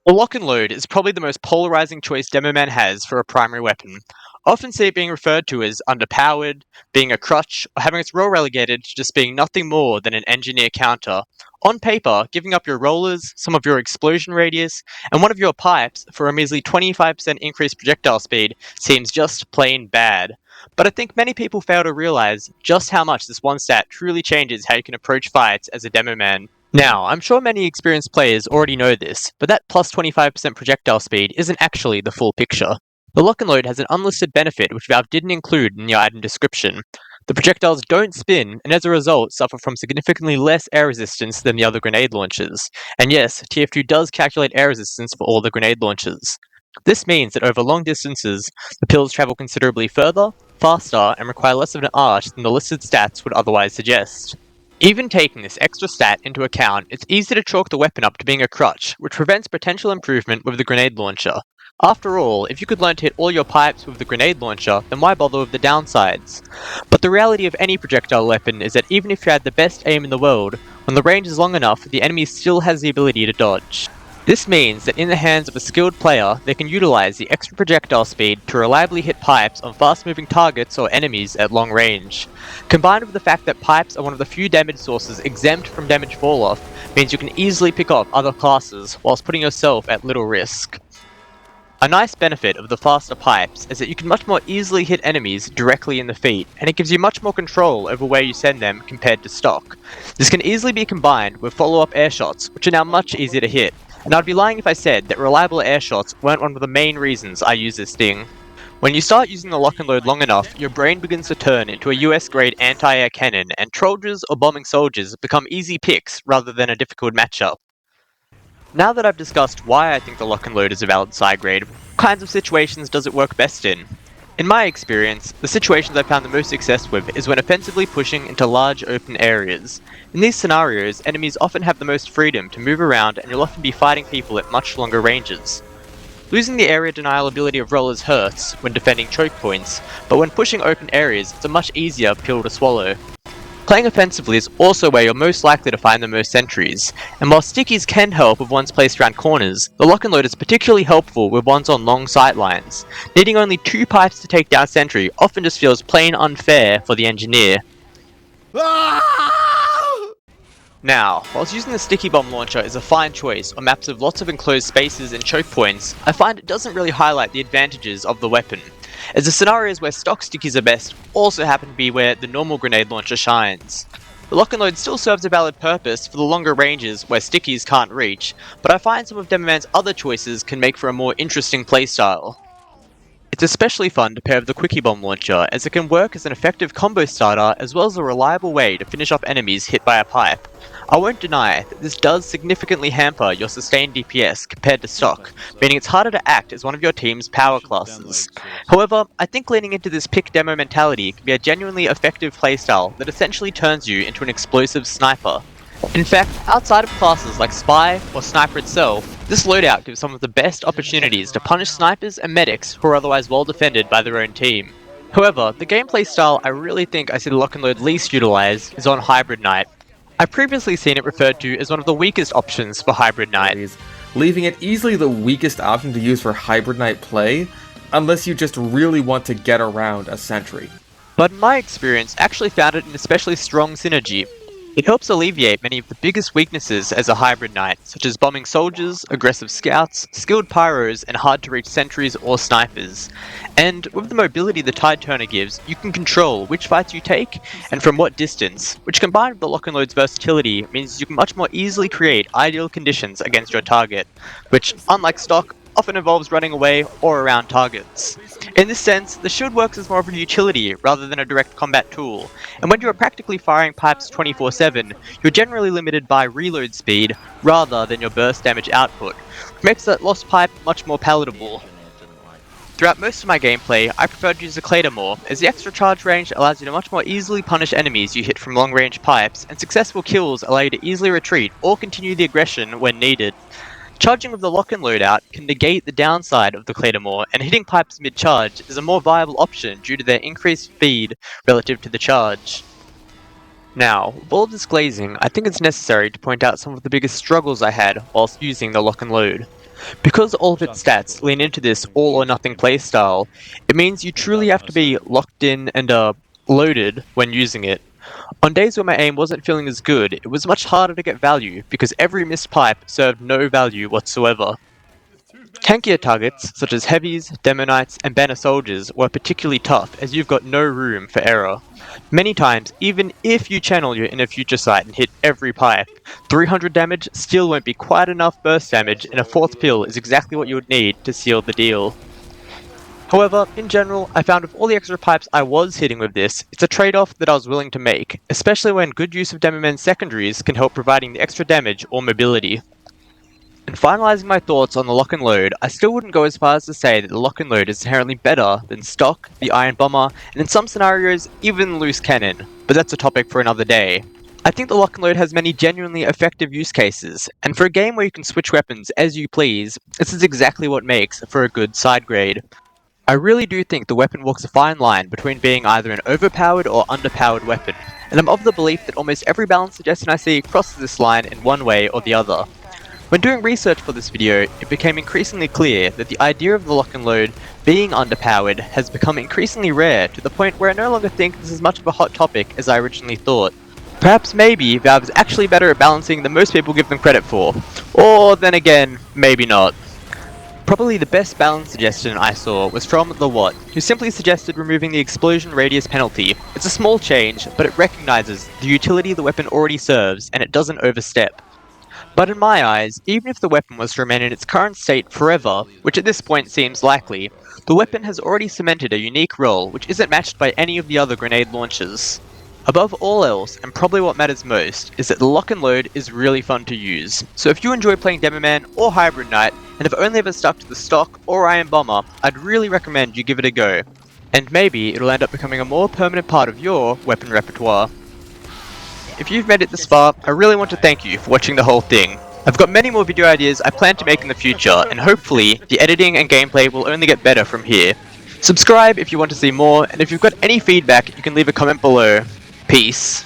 The lock and load is probably the most polarizing choice Demoman has for a primary weapon. I often see it being referred to as underpowered, being a crutch, or having its role relegated to just being nothing more than an engineer counter. On paper, giving up your rollers, some of your explosion radius, and one of your pipes for a measly 25% increased projectile speed seems just plain bad. But I think many people fail to realize just how much this one stat truly changes how you can approach fights as a Demoman. Now, I'm sure many experienced players already know this, but that plus 25% projectile speed isn't actually the full picture. The lock and load has an unlisted benefit which Valve didn't include in the item description. The projectiles don't spin, and as a result suffer from significantly less air resistance than the other grenade launchers. And yes, TF2 does calculate air resistance for all the grenade launchers. This means that over long distances, the pills travel considerably further, faster, and require less of an arch than the listed stats would otherwise suggest. Even taking this extra stat into account, it's easy to chalk the weapon up to being a crutch, which prevents potential improvement with the grenade launcher. After all, if you could learn to hit all your pipes with the grenade launcher, then why bother with the downsides? But the reality of any projectile weapon is that even if you had the best aim in the world, when the range is long enough, the enemy still has the ability to dodge. This means that in the hands of a skilled player, they can utilize the extra projectile speed to reliably hit pipes on fast-moving targets or enemies at long range. Combined with the fact that pipes are one of the few damage sources exempt from damage fall-off, means you can easily pick off other classes whilst putting yourself at little risk. A nice benefit of the faster pipes is that you can much more easily hit enemies directly in the feet, and it gives you much more control over where you send them compared to stock. This can easily be combined with follow-up air shots, which are now much easier to hit, and I'd be lying if I said that reliable air shots weren't one of the main reasons I use this thing. When you start using the lock and load long enough, your brain begins to turn into a US-grade anti-air cannon, and trolls or bombing soldiers become easy picks rather than a difficult matchup. Now that I've discussed why I think the lock and load is a valid side grade, what kinds of situations does it work best in? In my experience, the situations I've found the most success with is when offensively pushing into large open areas. In these scenarios, enemies often have the most freedom to move around and you'll often be fighting people at much longer ranges. Losing the area denial ability of rollers hurts when defending choke points, but when pushing open areas, it's a much easier pill to swallow. Playing offensively is also where you're most likely to find the most sentries, and while stickies can help with ones placed around corners, the lock and load is particularly helpful with ones on long sight lines. Needing only 2 pipes to take down sentry often just feels plain unfair for the engineer. Now, whilst using the sticky bomb launcher is a fine choice on maps with lots of enclosed spaces and choke points, I find it doesn't really highlight the advantages of the weapon, as the scenarios where stock stickies are best also happen to be where the normal grenade launcher shines. The lock and load still serves a valid purpose for the longer ranges where stickies can't reach, but I find some of Demoman's other choices can make for a more interesting playstyle. It's especially fun to pair with the Quickie Bomb launcher, as it can work as an effective combo starter as well as a reliable way to finish off enemies hit by a pipe. I won't deny that this does significantly hamper your sustained DPS compared to stock, meaning it's harder to act as one of your team's power classes. However, I think leaning into this pick demo mentality can be a genuinely effective playstyle that essentially turns you into an explosive sniper. In fact, outside of classes like Spy or Sniper itself, this loadout gives some of the best opportunities to punish snipers and medics who are otherwise well defended by their own team. However, the gameplay style I really think I see the lock and load least utilized is on Hybrid Knight. I've previously seen it referred to as one of the weakest options for Hybrid Knight, leaving it easily the weakest option to use for Hybrid Knight play, unless you just really want to get around a sentry. But in my experience, I actually found it an especially strong synergy. It helps alleviate many of the biggest weaknesses as a Hybrid Knight, such as bombing soldiers, aggressive scouts, skilled pyros, and hard-to-reach sentries or snipers. And with the mobility the Tide Turner gives, you can control which fights you take, and from what distance, which combined with the lock and load's versatility means you can much more easily create ideal conditions against your target, which, unlike stock, often involves running away or around targets. In this sense, the shield works as more of a utility rather than a direct combat tool, and when you are practically firing pipes 24/7, you're generally limited by reload speed rather than your burst damage output, which makes that lost pipe much more palatable. Throughout most of my gameplay, I prefer to use the Claymore, as the extra charge range allows you to much more easily punish enemies you hit from long-range pipes, and successful kills allow you to easily retreat or continue the aggression when needed. Charging with the lock and loadout can negate the downside of the Claymore, and hitting pipes mid-charge is a more viable option due to their increased speed relative to the charge. Now, with all this glazing, I think it's necessary to point out some of the biggest struggles I had whilst using the lock and load. Because all of its stats lean into this all or nothing playstyle, it means you truly have to be locked in and loaded when using it. On days where my aim wasn't feeling as good, it was much harder to get value because every missed pipe served no value whatsoever. Tankier targets, such as heavies, demonites, and banner soldiers, were particularly tough as you've got no room for error. Many times, even if you channel your inner future sight and hit every pipe, 300 damage still won't be quite enough burst damage, and a fourth pill is exactly what you would need to seal the deal. However, in general, I found with all the extra pipes I was hitting with this, it's a trade-off that I was willing to make, especially when good use of Demoman's secondaries can help providing the extra damage or mobility. In finalizing my thoughts on the lock and load, I still wouldn't go as far as to say that the lock and load is inherently better than stock, the iron bomber, and in some scenarios, even loose cannon, but that's a topic for another day. I think the lock and load has many genuinely effective use cases, and for a game where you can switch weapons as you please, this is exactly what makes for a good side grade. I really do think the weapon walks a fine line between being either an overpowered or underpowered weapon, and I'm of the belief that almost every balance suggestion I see crosses this line in one way or the other. When doing research for this video, it became increasingly clear that the idea of the lock and load being underpowered has become increasingly rare to the point where I no longer think this is much of a hot topic as I originally thought. Perhaps maybe Valve is actually better at balancing than most people give them credit for, or then again, maybe not. Probably the best balance suggestion I saw was from The Watt, who simply suggested removing the explosion radius penalty. It's a small change, but it recognizes the utility the weapon already serves and it doesn't overstep. But in my eyes, even if the weapon was to remain in its current state forever, which at this point seems likely, the weapon has already cemented a unique role which isn't matched by any of the other grenade launchers. Above all else, and probably what matters most, is that the lock and load is really fun to use. So if you enjoy playing Demoman or Hybrid Knight, and have only ever stuck to the stock or Iron Bomber, I'd really recommend you give it a go. And maybe it'll end up becoming a more permanent part of your weapon repertoire. If you've made it this far, I really want to thank you for watching the whole thing. I've got many more video ideas I plan to make in the future, and hopefully, the editing and gameplay will only get better from here. Subscribe if you want to see more, and if you've got any feedback, you can leave a comment below. Peace.